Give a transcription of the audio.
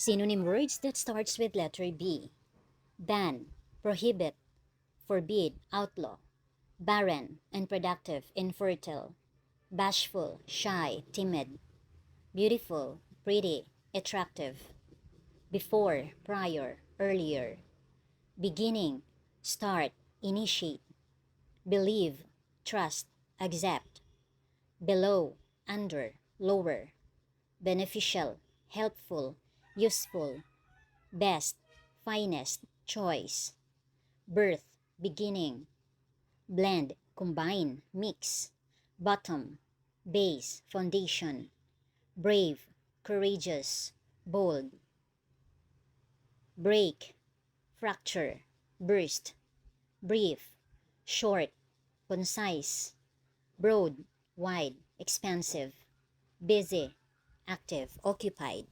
Synonym words that starts with letter B. Ban, prohibit, forbid, outlaw. Barren, unproductive, infertile. Bashful, shy, timid. Beautiful, pretty, attractive. Before, prior, earlier. Beginning, start, initiate. Believe, trust, accept. Below, under, lower. Beneficial, helpful, useful. Best, finest, choice. Birth, beginning. Blend, combine, mix. Bottom, base, foundation. Brave, courageous, bold. Break, fracture, burst. Brief, short, concise. Broad, wide, expansive. Busy, active, occupied.